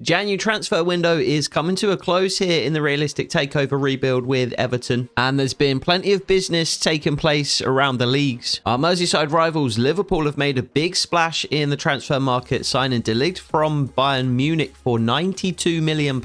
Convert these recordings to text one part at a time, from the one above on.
January transfer window is coming to a close here in the realistic takeover rebuild with Everton, and there's been plenty of business taking place around the leagues. Our Merseyside rivals Liverpool have made a big splash in the transfer market, signing De Ligt from Bayern Munich for £92 million.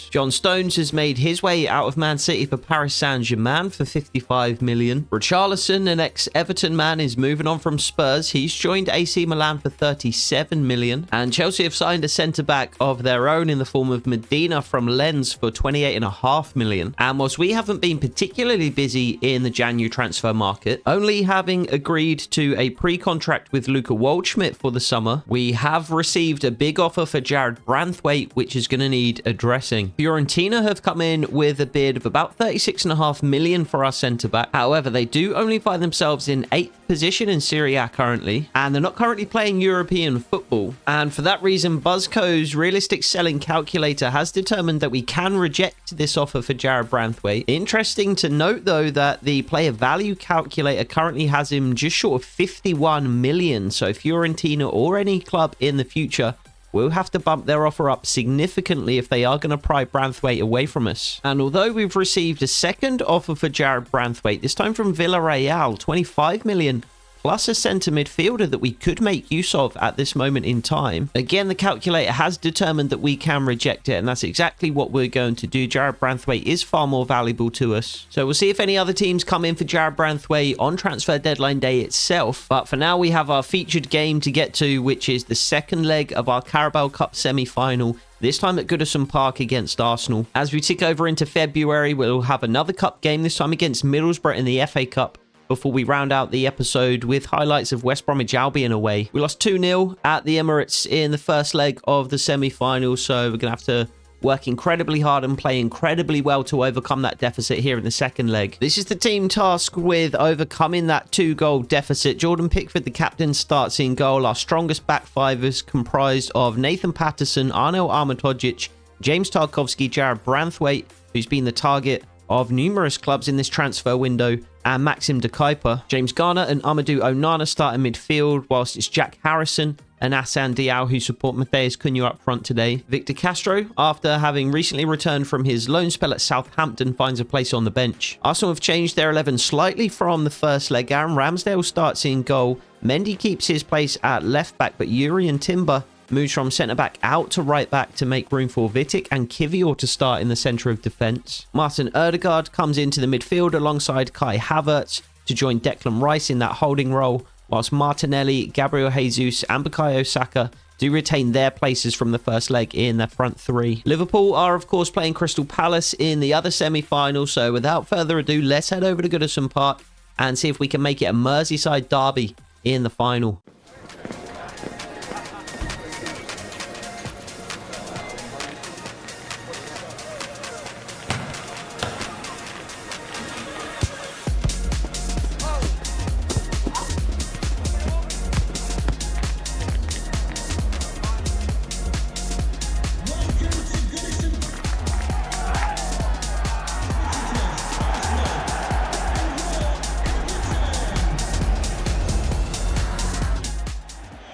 John Stones has made his way out of Man City for Paris Saint-Germain for £55 million. Richarlison, an ex-Everton man, is moving on from Spurs. He's joined AC Milan for £37 million. And Chelsea have signed a centre-back of their own in the form of Medina from Lens for £28.5 million. And whilst we haven't been particularly busy in the January transfer market, only having agreed to a pre-contract with Luka Waldschmidt for the summer, we have received a big offer for Jared Branthwaite, which is going to need addressing. Fiorentina have come in with a bid of about £36.5 million for our centre-back. However, they do only find themselves in 8th position in Serie A currently, and they're not currently playing European football. And for that reason, Buzzko's realistic selling calculator has determined that we can reject this offer for Jared Branthwaite. Interesting to note, though, that the player value calculator currently has him just short of 51 million. So Fiorentina or any club in the future will have to bump their offer up significantly if they are going to pry Branthwaite away from us. And although we've received a second offer for Jared Branthwaite, this time from Villarreal, 25 million, plus a centre midfielder that we could make use of at this moment in time. Again, the calculator has determined that we can reject it, and that's exactly what we're going to do. Jared Branthwaite is far more valuable to us. So we'll see if any other teams come in for Jared Branthwaite on transfer deadline day itself. But for now, we have our featured game to get to, which is the second leg of our Carabao Cup semi-final. This time at Goodison Park against Arsenal. As we tick over into February, we'll have another cup game, this time against Middlesbrough in the FA Cup, before we round out the episode with highlights of West Bromwich Albion away. We lost 2-0 at the Emirates in the first leg of the semi-final, so we're going to have to work incredibly hard and play incredibly well to overcome that deficit here in the second leg. This is the team tasked with overcoming that 2-goal deficit. Jordan Pickford, the captain, starts in goal. Our strongest back five is comprised of Nathan Patterson, Arnaud Ahmedhodzic, James Tarkowski, Jared Branthwaite, who's been the target of numerous clubs in this transfer window, and Maxim de Kuyper. James Garner and Amadou Onana start in midfield, whilst it's Jack Harrison and Hassan Diao who support Matheus Cunha up front today. Victor Castro, after having recently returned from his loan spell at Southampton, finds a place on the bench. Arsenal have changed their 11 slightly from the first leg. Aaron Ramsdale starts in goal. Mendy keeps his place at left back, but Yuri and Timber moves from centre-back out to right-back to make room for Vitic and Kivior to start in the centre of defence. Martin Ødegaard comes into the midfield alongside Kai Havertz to join Declan Rice in that holding role, whilst Martinelli, Gabriel Jesus and Bukayo Saka do retain their places from the first leg in the front three. Liverpool are, of course, playing Crystal Palace in the other semi-final, so without further ado, let's head over to Goodison Park and see if we can make it a Merseyside derby in the final.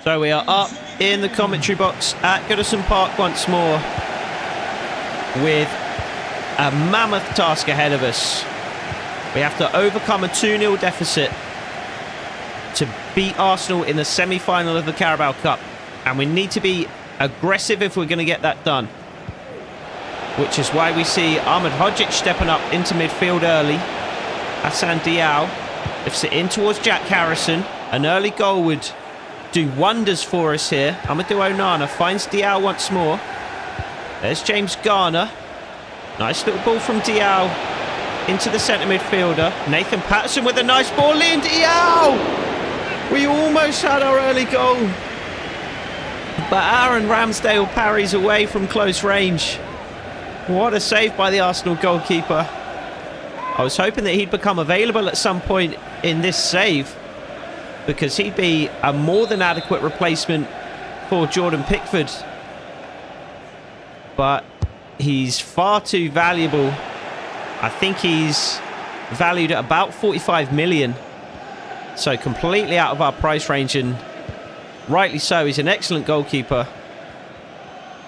So we are up in the commentary box at Goodison Park once more with a mammoth task ahead of us. We have to overcome a 2-0 deficit to beat Arsenal in the semi-final of the Carabao Cup. And we need to be aggressive if we're going to get that done. Which is why we see Ahmedhodzic stepping up into midfield early. Hassan Diao lifts it in towards Jack Harrison. An early goal would do wonders for us here. Amadou Onana finds Diao once more. There's James Garner. Nice little ball from Diao into the centre midfielder. Nathan Patterson with a nice ball in. Diao! We almost had our early goal. But Aaron Ramsdale parries away from close range. What a save by the Arsenal goalkeeper. I was hoping that he'd become available at some point in this save, because he'd be a more than adequate replacement for Jordan Pickford. But he's far too valuable. I think he's valued at about 45 million. So completely out of our price range, and rightly so. He's an excellent goalkeeper.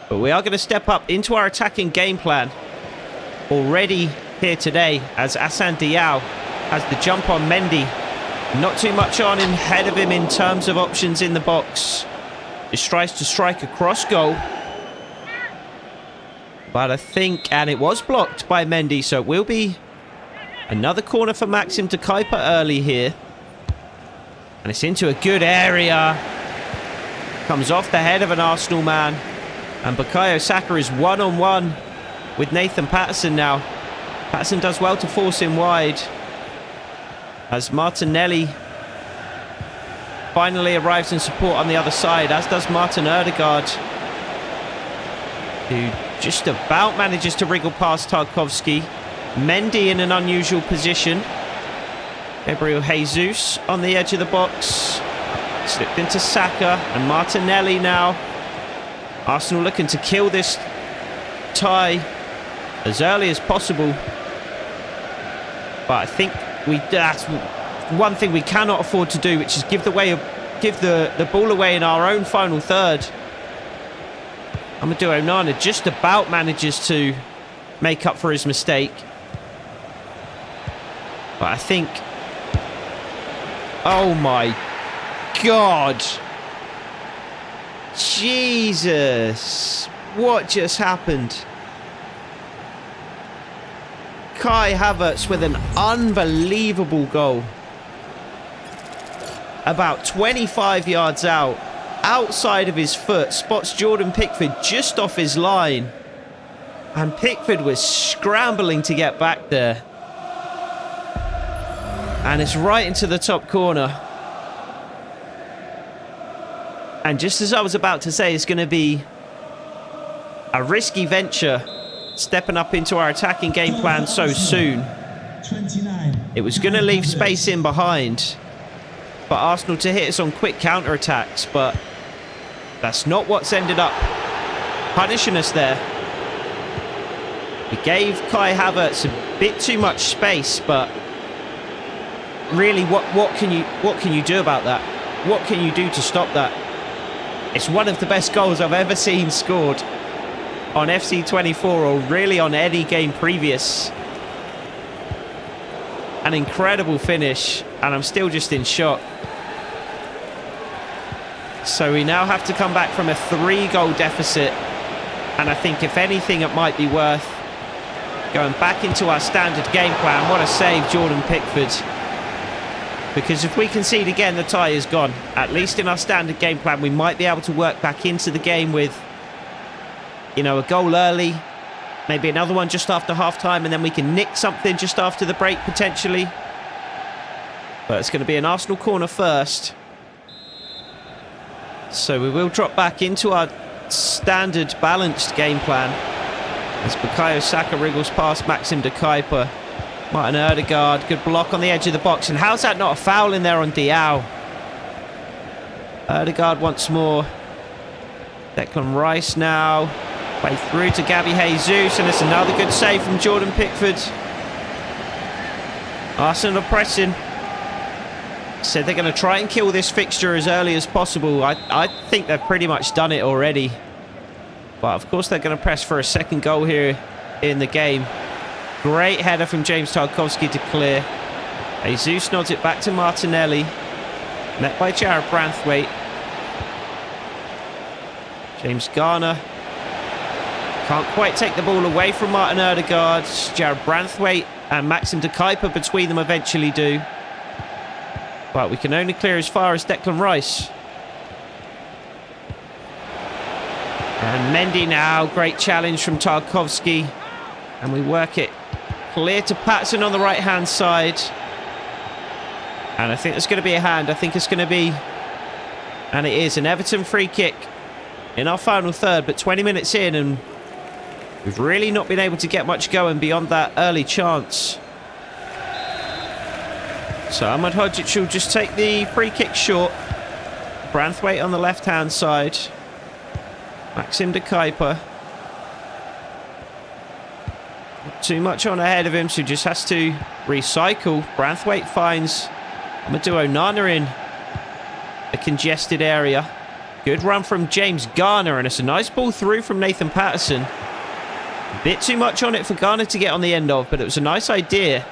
But we are going to step up into our attacking game plan already here today as Assane Diao has the jump on Mendy. Not too much on in ahead of him in terms of options in the box. Just tries to strike a cross goal. But I think, and it was blocked by Mendy, so it will be another corner for Maxim de Kuyper early here. And it's into a good area. Comes off the head of an Arsenal man. And Bukayo Saka is one-on-one with Nathan Patterson now. Patterson does well to force him wide. As Martinelli finally arrives in support on the other side, as does Martin Ødegaard, who just about manages to wriggle past Tarkowski. Mendy in an unusual position. Gabriel Jesus on the edge of the box. Slipped into Saka and Martinelli now. Arsenal looking to kill this tie as early as possible. But I think that's one thing we cannot afford to do, which is give the ball away in our own final third. Amadou Onana just about manages to make up for his mistake. But I think... Oh my God. Jesus. What just happened? Kai Havertz with an unbelievable goal. About 25 yards out. Outside of his foot. Spots Jordan Pickford just off his line. And Pickford was scrambling to get back there. And it's right into the top corner. And just as I was about to say, it's going to be a risky venture stepping up into our attacking game plan so soon. It was going to leave space in behind for Arsenal to hit us on quick counter-attacks, but that's not what's ended up punishing us there. We gave Kai Havertz a bit too much space, but really, what can you do about that? What can you do to stop that? It's one of the best goals I've ever seen scored on FC24 or really on any game previous. An incredible finish, and I'm still just in shock. So we now have to come back from a 3-goal deficit, and I think if anything it might be worth going back into our standard game plan. What a save, Jordan Pickford. Because if we concede again, the tie is gone. At least in our standard game plan, we might be able to work back into the game with, you know, a goal early. Maybe another one just after half-time, and then we can nick something just after the break, potentially. But it's going to be an Arsenal corner first. So we will drop back into our standard balanced game plan. As Bukayo Saka wriggles past Maxim de Kuyper. Martin Ødegaard, good block on the edge of the box. And how's that not a foul in there on Diao? Ødegaard once more. Declan Rice now. Play through to Gabby Jesus. And it's another good save from Jordan Pickford. Arsenal are pressing. Said they're going to try and kill this fixture as early as possible. I think they've pretty much done it already. But of course they're going to press for a second goal here in the game. Great header from James Tarkowski to clear. Jesus nods it back to Martinelli. Met by Jared Branthwaite. James Garner can't quite take the ball away from Martin Ødegaard. Jared Branthwaite and Maxim de Kuyper between them eventually do. But we can only clear as far as Declan Rice. And Mendy now. Great challenge from Tarkowski. And we work it clear to Patterson on the right-hand side. And I think there's going to be a hand. I think it's going to be... And it is an Everton free kick in our final third. But 20 minutes in and we've really not been able to get much going beyond that early chance. So Ahmed Hodzic will just take the free kick short. Branthwaite on the left-hand side. Maxim de Kuyper. Not too much on ahead of him, so just has to recycle. Branthwaite finds Amadou Onana in a congested area. Good run from James Garner, and it's a nice ball through from Nathan Patterson. A bit too much on it for Garner to get on the end of, but it was a nice idea.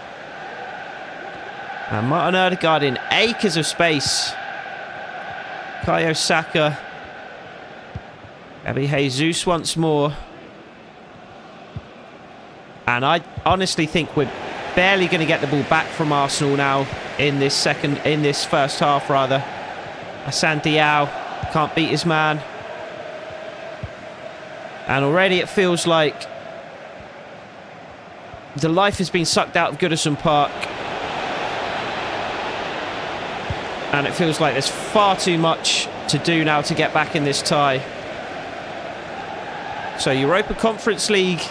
And Martin Odegaard in acres of space. Bukayo Saka. Gabby Jesus once more. And I honestly think we're barely going to get the ball back from Arsenal now in this first half rather. Hassan Diao can't beat his man. And already it feels like the life has been sucked out of Goodison Park. And it feels like there's far too much to do now to get back in this tie. So Europa Conference League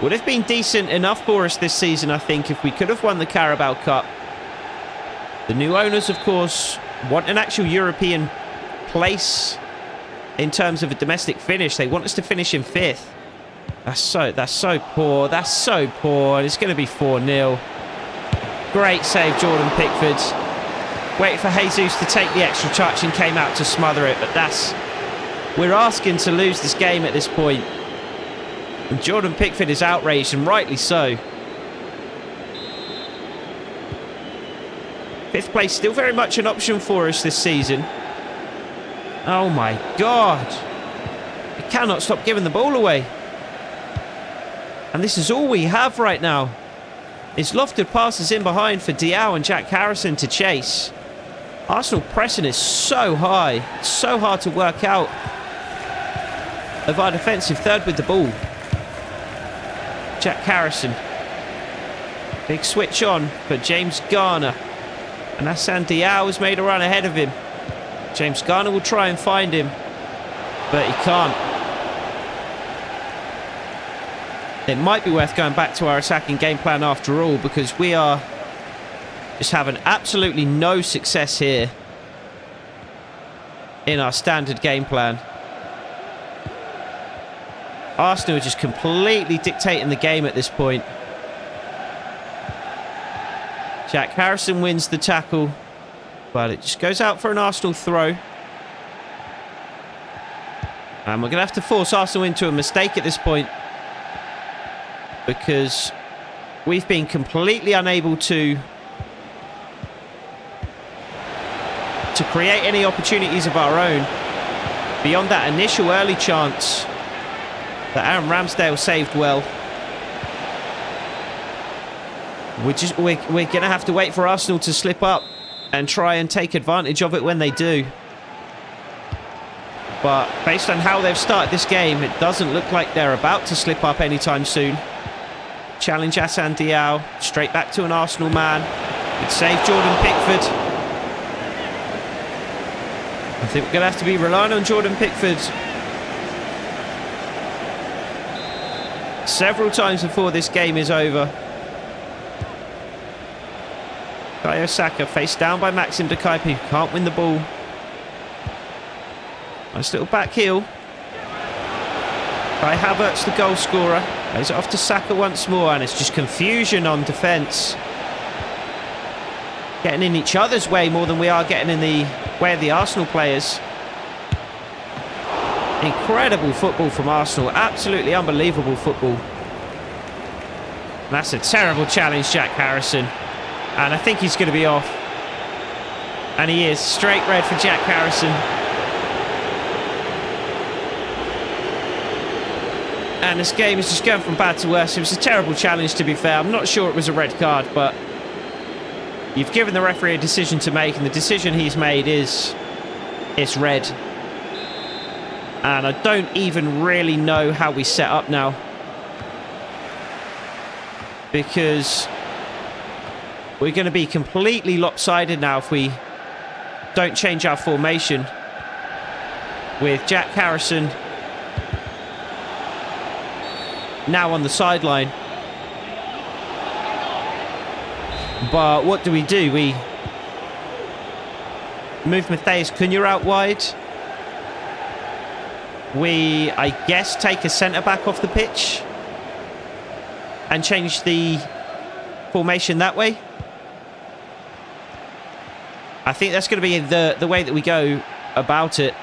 would have been decent enough for us this season, I think, if we could have won the Carabao Cup. The new owners, of course, want an actual European place in terms of a domestic finish. They want us to finish in 5th. That's so poor. That's so poor. And it's going to be 4-0. Great save, Jordan Pickford. Waited for Jesus to take the extra touch and came out to smother it. But we're asking to lose this game at this point. And Jordan Pickford is outraged, and rightly so. 5th place still very much an option for us this season. Oh my God. We cannot stop giving the ball away. And this is all we have right now. It's lofted passes in behind for Diao and Jack Harrison to chase. Arsenal pressing is so high. It's so hard to work out of our defensive third with the ball. Jack Harrison. Big switch on for James Garner. And Hassan Diao has made a run ahead of him. James Garner will try and find him, but he can't. It might be worth going back to our attacking game plan after all, because we are just having absolutely no success here in our standard game plan. Arsenal are just completely dictating the game at this point. Jack Harrison wins the tackle, but it just goes out for an Arsenal throw. And we're going to have to force Arsenal into a mistake at this point, because we've been completely unable to create any opportunities of our own beyond that initial early chance that Aaron Ramsdale saved well. We're going to have to wait for Arsenal to slip up and try and take advantage of it when they do. But based on how they've started this game, it doesn't look like they're about to slip up anytime soon. Challenge Hassan Diao, straight back to an Arsenal man. Good save, Jordan Pickford. I think we're going to have to be relying on Jordan Pickford several times before this game is over. Bukayo Saka faced down by Maxim Dekaipi, who can't win the ball. Nice little back heel. Kai Havertz, the goal scorer. Plays it off to Saka once more, and it's just confusion on defence. Getting in each other's way more than we are getting in the way of the Arsenal players. Incredible football from Arsenal. Absolutely unbelievable football. And that's a terrible challenge, Jack Harrison. And I think he's going to be off. And he is. Straight red for Jack Harrison. And this game is just going from bad to worse. It was a terrible challenge, to be fair. I'm not sure it was a red card, but you've given the referee a decision to make, and the decision he's made is it's red. And I don't even really know how we set up now, because we're going to be completely lopsided now if we don't change our formation, with Jack Harrison now on the sideline. But what do? We move Matheus Cunha out wide. We, I guess, take a centre-back off the pitch and change the formation that way. I think that's going to be the way that we go about it.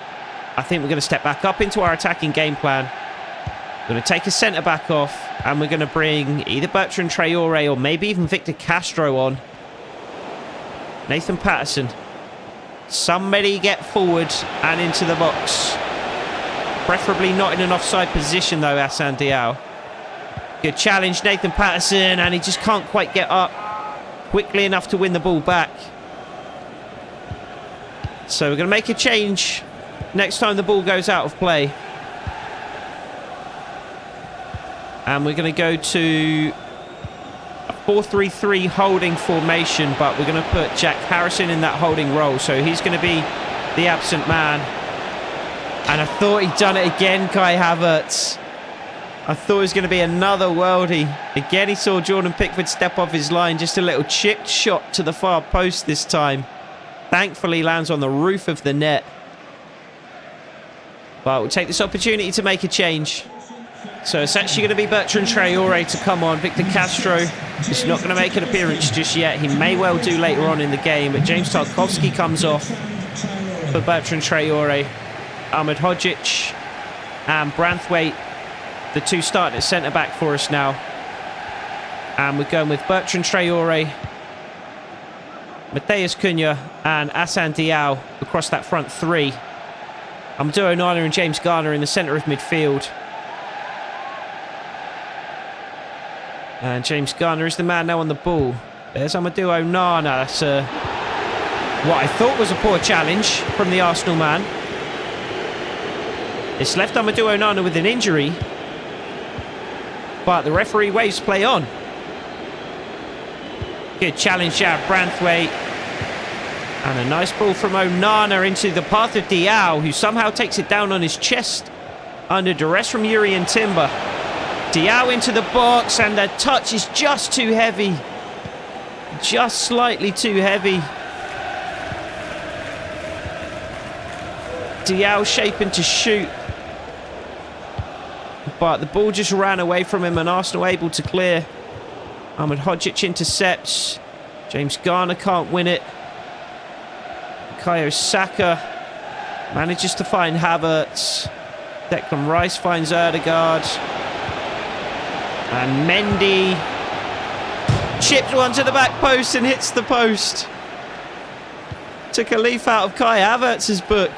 I think we're going to step back up into our attacking game plan. We're going to take a centre-back off, and we're going to bring either Bertrand Traore or maybe even Victor Castro on. Nathan Patterson. Somebody get forward and into the box. Preferably not in an offside position, though, Hassan Diao. Good challenge, Nathan Patterson, and he just can't quite get up quickly enough to win the ball back. So we're going to make a change next time the ball goes out of play. And we're going to go to a 4-3-3 holding formation, but we're going to put Jack Harrison in that holding role. So he's going to be the absent man. And I thought he'd done it again, Kai Havertz. I thought it was going to be another worldie. Again, he saw Jordan Pickford step off his line. Just a little chipped shot to the far post this time. Thankfully lands on the roof of the net. But we'll take this opportunity to make a change. So it's actually going to be Bertrand Traore to come on. Victor Castro is not going to make an appearance just yet. He may well do later on in the game. But James Tarkowski comes off for Bertrand Traore. Ahmed Hodzic and Branthwaite, the two starting at centre-back for us now. And we're going with Bertrand Traore, Mateus Cunha and Hassan Diao across that front three. Amadou Onana and James Garner in the centre of midfield. And James Garner is the man now on the ball. There's Amadou Onana. That's what I thought was a poor challenge from the Arsenal man. It's left Amadou Onana with an injury. But the referee waves play on. Good challenge, Jared Branthwaite. And a nice ball from Onana into the path of Diao, who somehow takes it down on his chest under duress from Jurrien Timber. Diao into the box, and the touch is just too heavy. Just slightly too heavy. Diao shaping to shoot. But the ball just ran away from him, and Arsenal able to clear. Ahmed Hodzic intercepts. James Garner can't win it. Bukayo Saka manages to find Havertz. Declan Rice finds Ødegaard. And Mendy chips one to the back post and hits the post. Took a leaf out of Kai Havertz's book.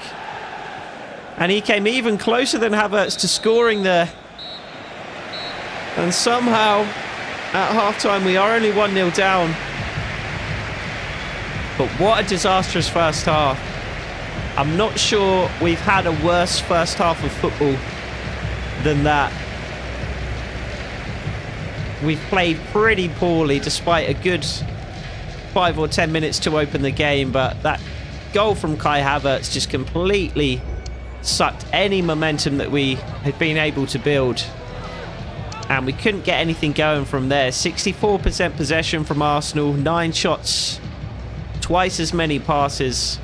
And he came even closer than Havertz to scoring there. And somehow, at half-time, we are only 1-0 down. But what a disastrous first half. I'm not sure we've had a worse first half of football than that. We've played pretty poorly despite a good 5 or 10 minutes to open the game. But that goal from Kai Havertz just completely sucked any momentum that we had been able to build. And we couldn't get anything going from there. 64% possession from Arsenal, 9 shots, twice as many passes.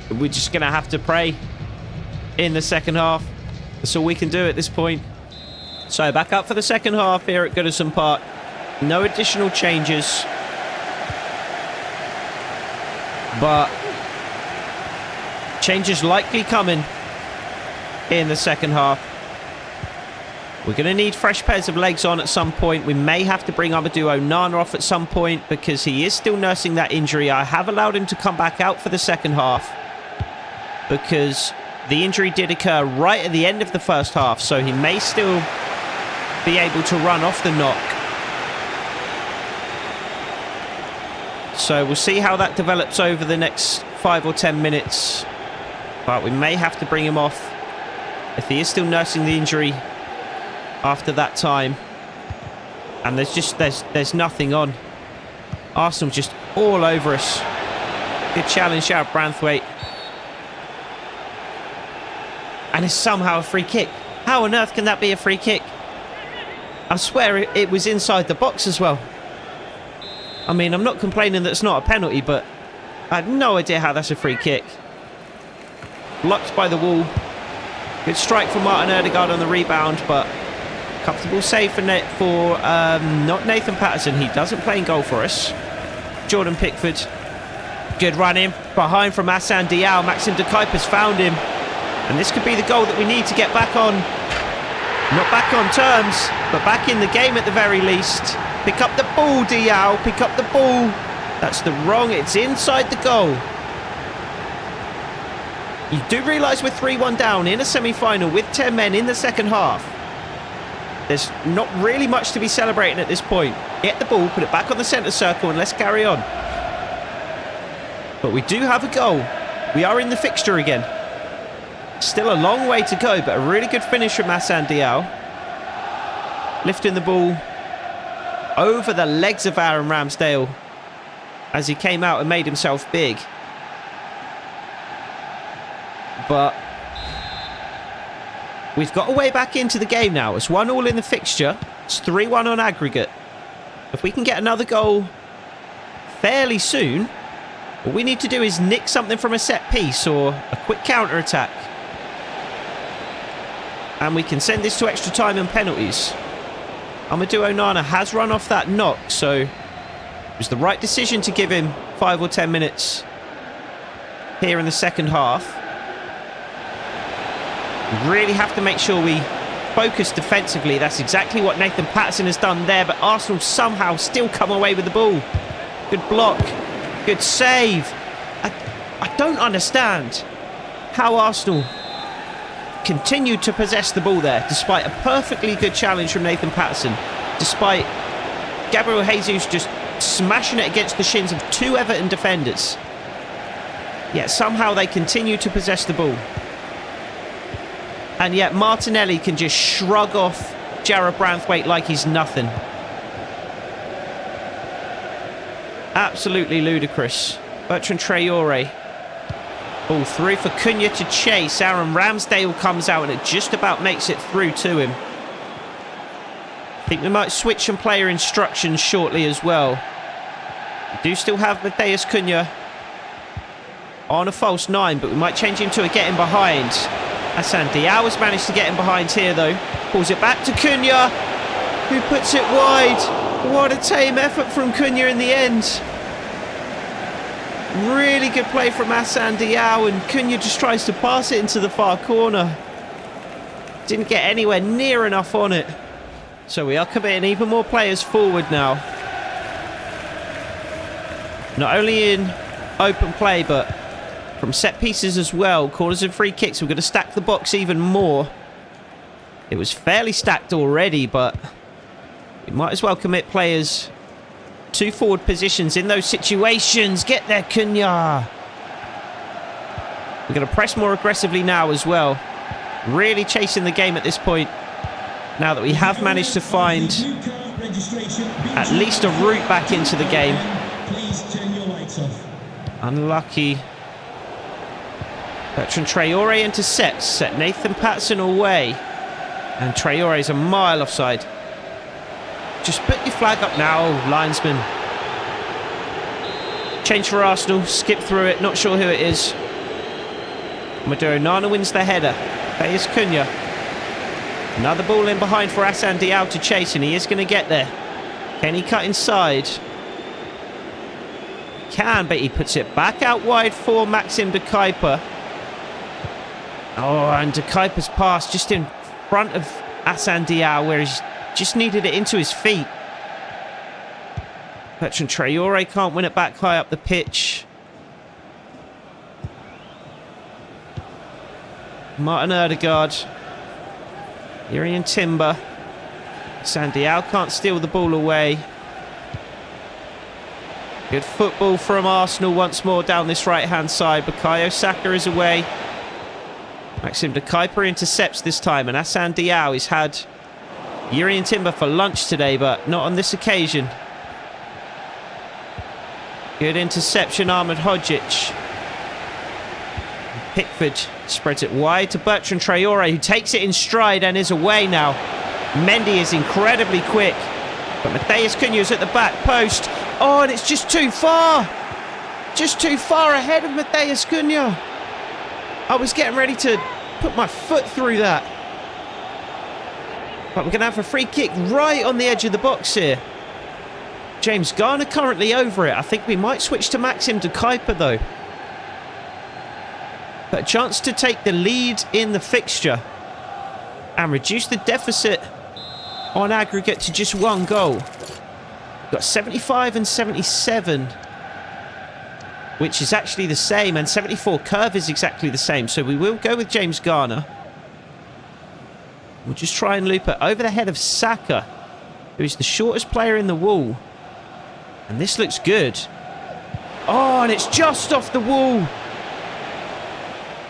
We're just going to have to pray in the second half. That's all we can do at this point. So back up for the second half here at Goodison Park. No additional changes. But changes likely coming in the second half. We're going to need fresh pairs of legs on at some point. We may have to bring Amadou Onana off at some point because he is still nursing that injury. I have allowed him to come back out for the second half because the injury did occur right at the end of the first half, so he may still be able to run off the knock. So we'll see how that develops over the next 5 or 10 minutes. But we may have to bring him off if he is still nursing the injury after that time. And there's nothing on. Arsenal just all over us. Good challenge out of Branthwaite. And it's somehow a free kick. How on earth can that be a free kick? I swear it was inside the box as well. I mean, I'm not complaining that it's not a penalty, but I have no idea how that's a free kick. Blocked by the wall. Good strike from Martin Ødegaard on the rebound, but comfortable save for not Nathan Patterson. He doesn't play in goal for us. Jordan Pickford. Good run in behind from Hassan Diao. Maxim de Kuiper's found him. And this could be the goal that we need to get back on. Not back on terms, but back in the game at the very least. Pick up the ball, Diao. Pick up the ball. That's the wrong. It's inside the goal. You do realise we're 3-1 down in a semi-final with 10 men in the second half. There's not really much to be celebrating at this point. Get the ball, put it back on the centre circle, and let's carry on. But we do have a goal. We are in the fixture again. Still a long way to go, but a really good finish from Hassan Diao. Lifting the ball over the legs of Aaron Ramsdale as he came out and made himself big. But we've got a way back into the game now. It's 1-1 in the fixture. It's 3-1 on aggregate. If we can get another goal fairly soon, all we need to do is nick something from a set piece or a quick counter-attack. And we can send this to extra time and penalties. Amadou Onana has run off that knock, so it was the right decision to give him 5 or 10 minutes here in the second half. We really have to make sure we focus defensively. That's exactly what Nathan Patterson has done there, but Arsenal somehow still come away with the ball. Good block. Good save. I don't understand how Arsenal continued to possess the ball there, despite a perfectly good challenge from Nathan Patterson, despite Gabriel Jesus just smashing it against the shins of 2 Everton defenders. Yet somehow they continue to possess the ball. And yet Martinelli can just shrug off Jarrad Branthwaite like he's nothing. Absolutely ludicrous. Bertrand Traore. Ball through for Cunha to chase. Aaron Ramsdale comes out and it just about makes it through to him. I think we might switch some player instructions shortly as well. We do still have Matheus Cunha on a false 9, but we might change him to a get in behind. Hassan Diao has managed to get in behind here though. Pulls it back to Cunha, who puts it wide. What a tame effort from Cunha in the end. Really good play from Hassan Diao, and Cunha just tries to pass it into the far corner. Didn't get anywhere near enough on it. So we are committing even more players forward now. Not only in open play, but from set pieces as well. Corners and free kicks. We're going to stack the box even more. It was fairly stacked already, but we might as well commit players to forward positions in those situations. Get there, Cunha. We're going to press more aggressively now as well. Really chasing the game at this point. Now that we have managed to find at least a route back into the game. Unlucky. Bertrand Traore intercepts. Set Nathan Patterson away. And Traore is a mile offside. Just put your flag up now, linesman. Change for Arsenal. Skip through it. Not sure who it is. Amadou Onana wins the header. There's Cunha. Another ball in behind for Hassan Diao to chase, and he is going to get there. Can he cut inside? Can, but he puts it back out wide for Maxim de Kuiper. Oh, and de Kuiper's pass just in front of Hassan Diao, where he's just needed it into his feet. Bertrand Traore can't win it back high up the pitch. Martin Odegaard. Urian Timber. Hassan Diao can't steal the ball away. Good football from Arsenal once more down this right-hand side. Bukayo Saka is away. Maxim de Kuiper intercepts this time, and Hassan Diao has had Urian Timber for lunch today, but not on this occasion. Good interception, Ahmed Hodzic. Pickford spreads it wide to Bertrand Traore, who takes it in stride and is away now. Mendy is incredibly quick, but Matheus Cunha is at the back post. Oh, and it's just too far. Just too far ahead of Matheus Cunha. I was getting ready to put my foot through that. But we're going to have a free kick right on the edge of the box here. James Garner currently over it. I think we might switch to Maxim Decaipa though. But a chance to take the lead in the fixture and reduce the deficit on aggregate to just 1 goal. We've got 75 and 77, which is actually the same, and 74 curve is exactly the same. So we will go with James Garner. We'll just try and loop it over the head of Saka, who is the shortest player in the wall. And this looks good. Oh, and it's just off the wall.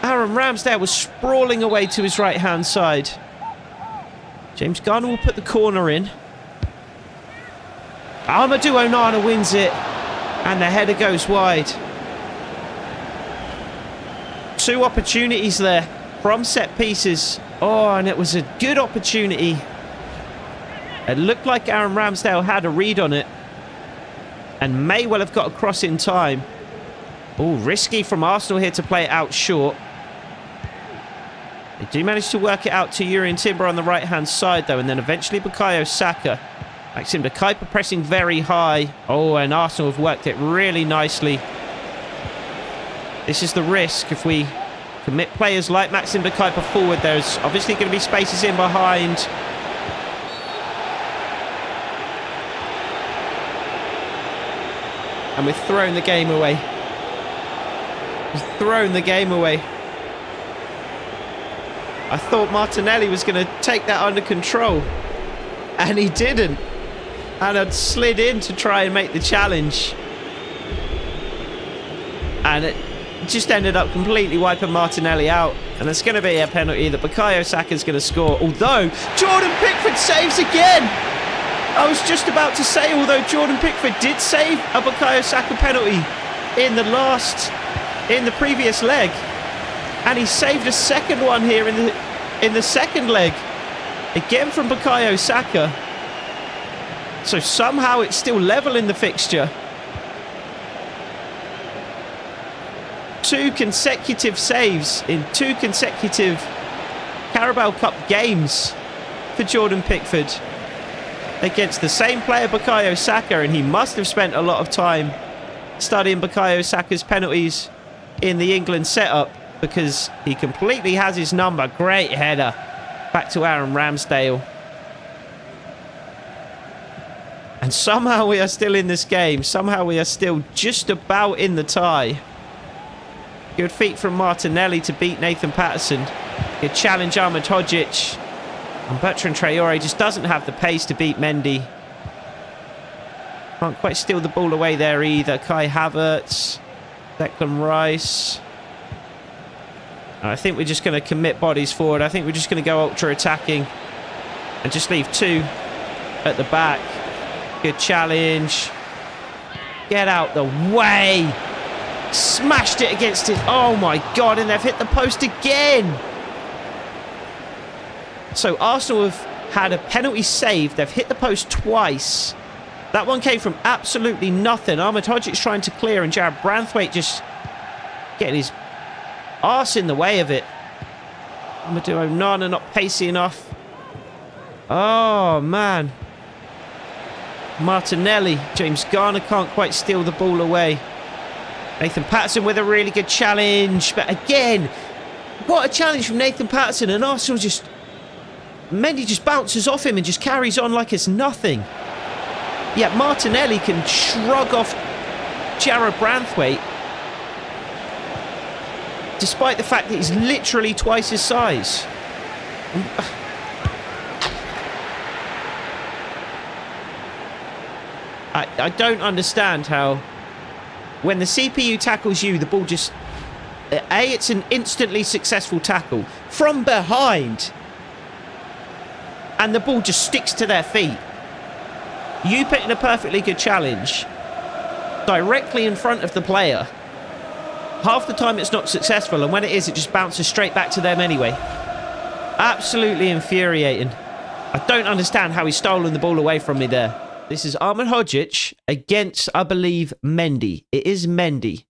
Aaron Ramsdale was sprawling away to his right-hand side. James Garner will put the corner in. Amadou Onana wins it. And the header goes wide. 2 opportunities there from set pieces. Oh, and it was a good opportunity. It looked like Aaron Ramsdale had a read on it and may well have got across in time. Oh, risky from Arsenal here to play it out short. They do manage to work it out to Jurrien Timber on the right-hand side, though, and then eventually Bukayo Saka. Maxim Decaipa pressing very high. Oh, and Arsenal have worked it really nicely. This is the risk. If we commit players like Maxim Decaipa forward, there's obviously going to be spaces in behind. And we've thrown the game away. We've thrown the game away. I thought Martinelli was going to take that under control. And he didn't. And had slid in to try and make the challenge. And it just ended up completely wiping Martinelli out. And it's going to be a penalty that Bukayo Saka's going to score. Although, Jordan Pickford saves again. I was just about to say, although Jordan Pickford did save a Bukayo Saka penalty in the previous leg. And he saved a second one here in the second leg. Again from Bukayo Saka. So somehow it's still level in the fixture. 2 consecutive saves in 2 consecutive Carabao Cup games for Jordan Pickford against the same player, Bukayo Saka, and he must have spent a lot of time studying Bukayo Saka's penalties in the England setup, because he completely has his number. Great header back to Aaron Ramsdale. And somehow we are still in this game. Somehow we are still just about in the tie. Good feat from Martinelli to beat Nathan Patterson. Good challenge, Ahmed Hodzic. And Bertrand Traore just doesn't have the pace to beat Mendy. Can't quite steal the ball away there either. Kai Havertz. Declan Rice. I think we're just going to commit bodies forward. I think we're just going to go ultra-attacking. And just leave 2 at the back. Good challenge. Get out the way. Smashed it against it. Oh my God. And they've hit the post again. So Arsenal have had a penalty saved. They've hit the post twice. That one came from absolutely nothing. Ahmed Hodzic trying to clear and Jared Branthwaite just getting his arse in the way of it. Amadou Onana not pacey enough. Oh man. Martinelli. James Garner can't quite steal the ball away. Nathan Patterson with a really good challenge. But again, what a challenge from Nathan Patterson. And Arsenal just... Mendy just bounces off him and just carries on like it's nothing. Yet Martinelli can shrug off Jared Branthwaite, despite the fact that he's literally twice his size. I don't understand how, when the CPU tackles you, the ball just... A, it's an instantly successful tackle from behind, and the ball just sticks to their feet. You put in a perfectly good challenge directly in front of the player. Half the time it's not successful, and when it is, it just bounces straight back to them anyway. Absolutely infuriating. I don't understand how he's stolen the ball away from me there. This is Ahmed Hodzic against, I believe, Mendy. It is Mendy.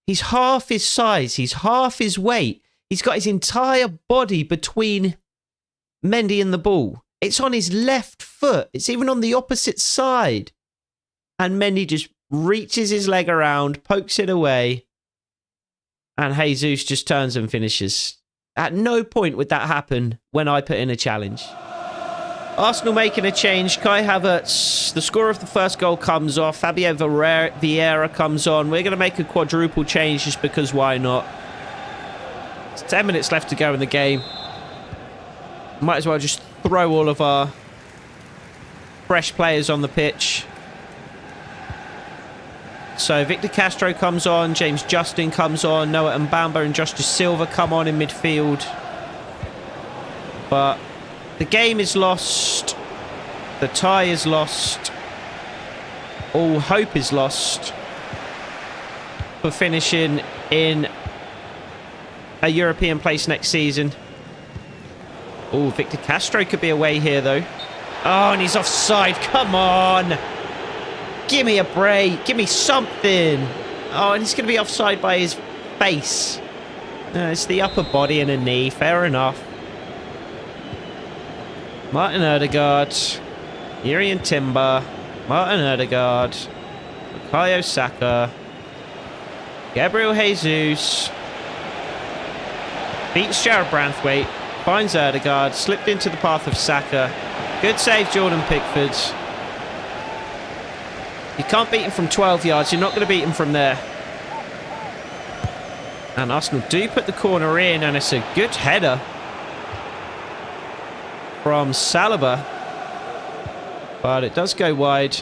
He's half his size. He's half his weight. He's got his entire body between Mendy and the ball. It's on his left foot. It's even on the opposite side. And Mendy just reaches his leg around, pokes it away. And Jesus just turns and finishes. At no point would that happen when I put in a challenge. Arsenal making a change. Kai Havertz, the scorer of the first goal, comes off. Fabio Vieira comes on. We're going to make a quadruple change just because why not? It's 10 minutes left to go in the game. Might as well just throw all of our fresh players on the pitch. So Victor Castro comes on, James Justin comes on, Noah Mbamba and Justice Silva come on in midfield. But the game is lost. The tie is lost. All hope is lost for finishing in a European place next season. Oh, Victor Castro could be away here though. Oh, and he's offside. Come on. Give me a break. Give me something. Oh, and he's going to be offside by his face. No, it's the upper body and a knee. Fair enough. Martin Odegaard. Urian Timber. Martin Odegaard. Bukayo Saka. Gabriel Jesus. Beats Jared Branthwaite. Finds Odegaard. Slipped into the path of Saka. Good save, Jordan Pickford. You can't beat him from 12 yards. You're not going to beat him from there. And Arsenal do put the corner in, and it's a good header from Saliba. But it does go wide.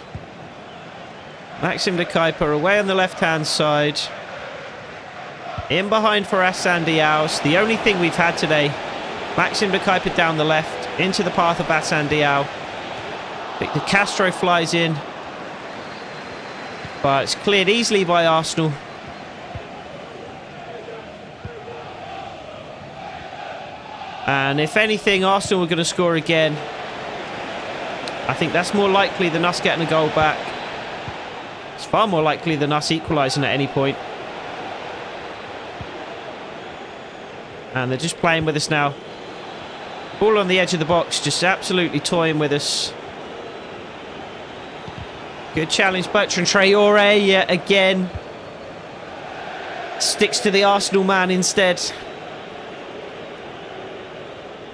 Maxim de Kuyper away on the left-hand side. In behind for Hassan Diao. The only thing we've had today. Maxim de Kuyper down the left, into the path of Hassan Diao. Victor Castro flies in. But it's cleared easily by Arsenal. And if anything, Arsenal are going to score again. I think that's more likely than us getting a goal back. It's far more likely than us equalising at any point. And they're just playing with us now. Ball on the edge of the box, just absolutely toying with us. Good challenge, Bertrand Traore yet again. Sticks to the Arsenal man instead.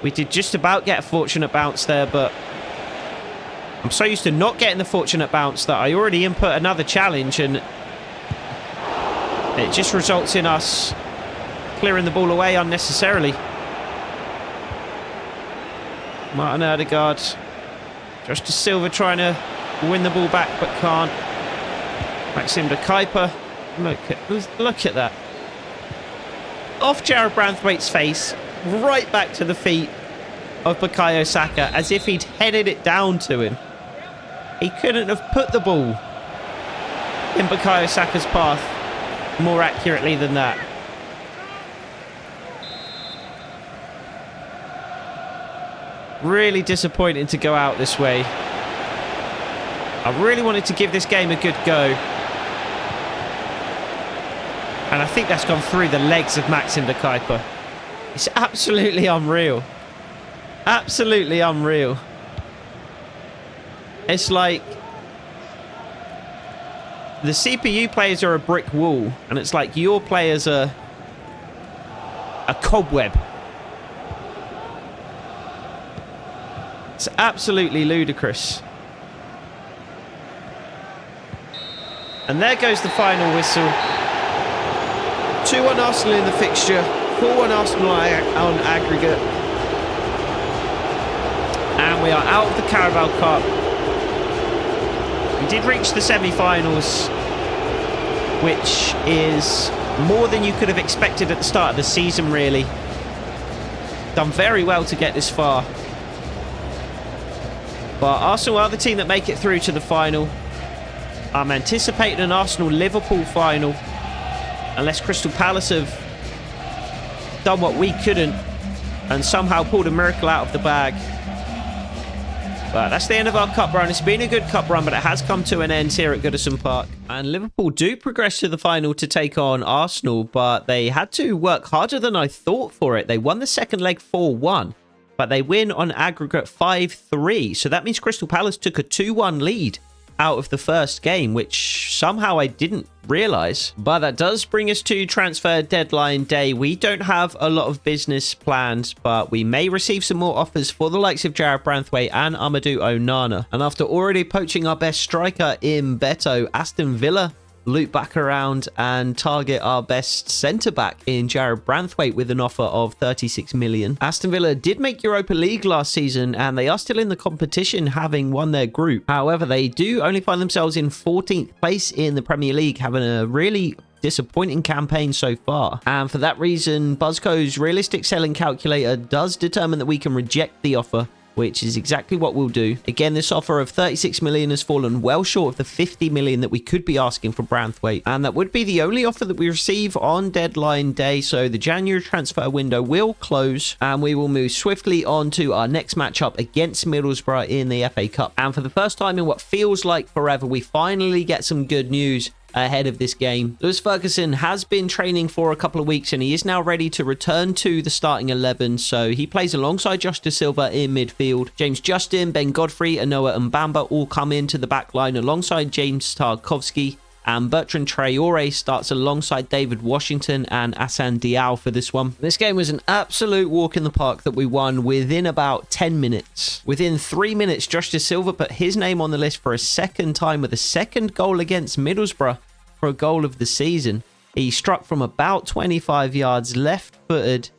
We did just about get a fortunate bounce there, but I'm so used to not getting the fortunate bounce that I already input another challenge, and it just results in us clearing the ball away unnecessarily. Martin Odegaard. Justice Silva trying to win the ball back, but can't. Maxim de Kuyper. Look at that. Off Jared Branthwaite's face, right back to the feet of Bukayo Saka, as if he'd headed it down to him. He couldn't have put the ball in Bukayo Saka's path more accurately than that. Really disappointing to go out this way. I really wanted to give this game a good go. And I think that's gone through the legs of Maxim de Kuyper. It's absolutely unreal. Absolutely unreal. It's like the CPU players are a brick wall, and it's like your players are a cobweb. It's absolutely ludicrous. And there goes the final whistle. 2-1 Arsenal in the fixture. 4-1 Arsenal on aggregate. And we are out of the Carabao Cup. We did reach the semi-finals, which is more than you could have expected at the start of the season, really. Done very well to get this far. But Arsenal are the team that make it through to the final. I'm anticipating an Arsenal-Liverpool final, unless Crystal Palace have done what we couldn't and somehow pulled a miracle out of the bag. But that's the end of our cup run. It's been a good cup run, but it has come to an end here at Goodison Park. And Liverpool do progress to the final to take on Arsenal, but they had to work harder than I thought for it. They won the second leg 4-1, but they win on aggregate 5-3. So that means Crystal Palace took a 2-1 lead out of the first game, which somehow I didn't realize. But that does bring us to transfer deadline day. We don't have a lot of business planned, but we may receive some more offers for the likes of Jarrad Branthwaite and Amadou Onana. And after already poaching our best striker in Beto, Aston Villa loop back around and target our best centre-back in Jarrad Branthwaite with an offer of 36 million. Aston Villa did make Europa League last season, and they are still in the competition, having won their group. However, they do only find themselves in 14th place in the Premier League, having a really disappointing campaign so far. And for that reason, Buzzko's realistic selling calculator does determine that we can reject the offer, which is exactly what we'll do. Again, this offer of 36 million has fallen well short of the 50 million that we could be asking for Branthwaite, and that would be the only offer that we receive on deadline day. So the January transfer window will close, and we will move swiftly on to our next matchup against Middlesbrough in the FA Cup. And for the first time in what feels like forever, we finally get some good news ahead of this game. Lewis Ferguson has been training for a couple of weeks, and he is now ready to return to the starting 11. So he plays alongside Josh Da Silva in midfield. James Justin, Ben Godfrey, Anoa and Bamba all come into the back line alongside James Tarkowski, and Bertrand Traore starts alongside David Washington and Assane Diao for this one. This game was an absolute walk in the park that we won within about 10 minutes. Within 3 minutes, Josh Da Silva put his name on the list for a second time with a second goal against Middlesbrough for a goal of the season. He struck from about 25 yards left-footed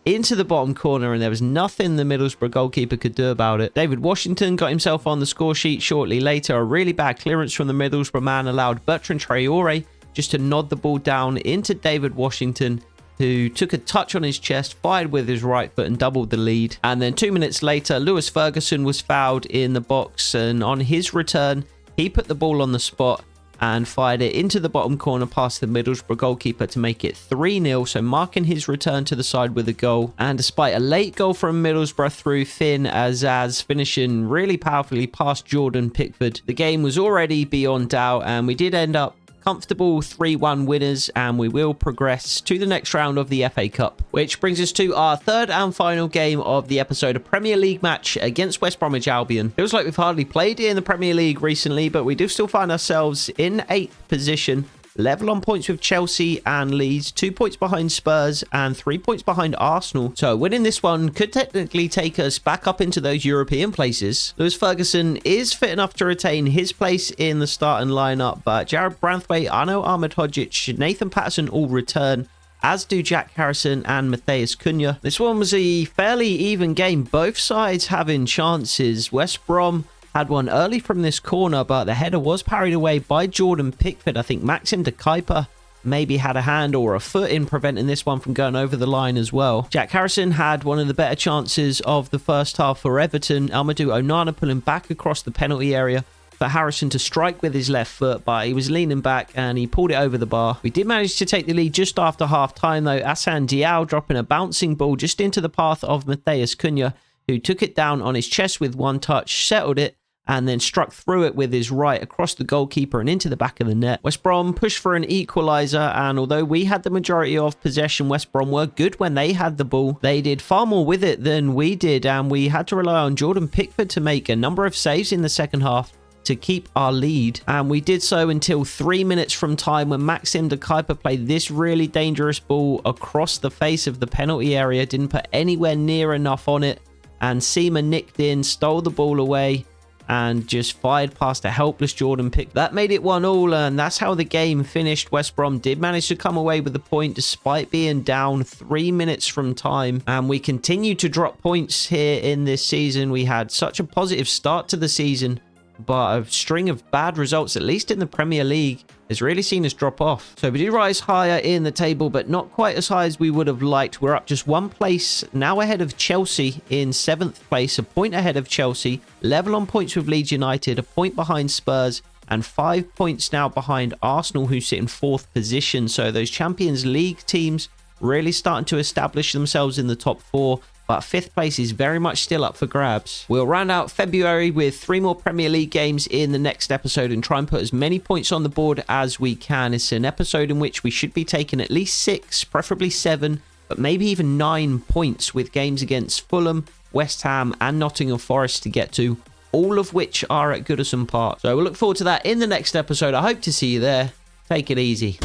into the bottom corner, and there was nothing the Middlesbrough goalkeeper could do about it. David Washington got himself on the score sheet shortly later. A really bad clearance from the Middlesbrough man allowed Bertrand Traore just to nod the ball down into David Washington, who took a touch on his chest, fired with his right foot and doubled the lead. And then 2 minutes later, Lewis Ferguson was fouled in the box, and on his return, he put the ball on the spot and fired it into the bottom corner past the Middlesbrough goalkeeper to make it 3-0, so marking his return to the side with a goal. And despite a late goal from Middlesbrough through Finn Azaz finishing really powerfully past Jordan Pickford, the game was already beyond doubt, and we did end up comfortable 3-1 winners, and we will progress to the next round of the FA Cup, which brings us to our third and final game of the episode, a Premier League match against West Bromwich Albion. Feels like we've hardly played in the Premier League recently, but we do still find ourselves in 8th position, level on points with Chelsea and Leeds, 2 points behind Spurs and 3 points behind Arsenal. So winning this one could technically take us back up into those European places. Lewis Ferguson is fit enough to retain his place in the starting lineup, but Jarrad Branthwaite, Arno Ahmedhodzic, Nathan Patterson all return, as do Jack Harrison and Matheus Cunha. This one was a fairly even game, both sides having chances. West Brom had one early from this corner, but the header was parried away by Jordan Pickford. I think Maxim de Kuyper maybe had a hand or a foot in preventing this one from going over the line as well. Jack Harrison had one of the better chances of the first half for Everton. Amadou Onana pulling back across the penalty area for Harrison to strike with his left foot, but he was leaning back and he pulled it over the bar. We did manage to take the lead just after half time though. Assane Diao dropping a bouncing ball just into the path of Matheus Cunha, who took it down on his chest with one touch, settled it, and then struck through it with his right across the goalkeeper and into the back of the net. West Brom pushed for an equaliser, and although we had the majority of possession, West Brom were good when they had the ball. They did far more with it than we did, and we had to rely on Jordan Pickford to make a number of saves in the second half to keep our lead, and we did so until 3 minutes from time when Maxim de Kuyper played this really dangerous ball across the face of the penalty area, didn't put anywhere near enough on it, and Seema nicked in, stole the ball away, and just fired past a helpless Jordan Pickford. That made it 1-1, and that's how the game finished. West Brom did manage to come away with the point despite being down 3 minutes from time, and we continue to drop points here in this season. We had such a positive start to the season, but a string of bad results, at least in the Premier League, has really seen us drop off. So we do rise higher in the table, but not quite as high as we would have liked. We're up just 1 place, now ahead of Chelsea in 7th place, a point ahead of Chelsea, level on points with Leeds United, a point behind Spurs, and 5 points now behind Arsenal, who sit in 4th position. So those Champions League teams really starting to establish themselves in the top 4. But 5th place is very much still up for grabs. We'll round out February with 3 more Premier League games in the next episode and try and put as many points on the board as we can. It's an episode in which we should be taking at least 6, preferably 7, but maybe even 9 points with games against Fulham, West Ham and Nottingham Forest to get to. all of which are at Goodison Park. So we'll look forward to that in the next episode. I hope to see you there. Take it easy.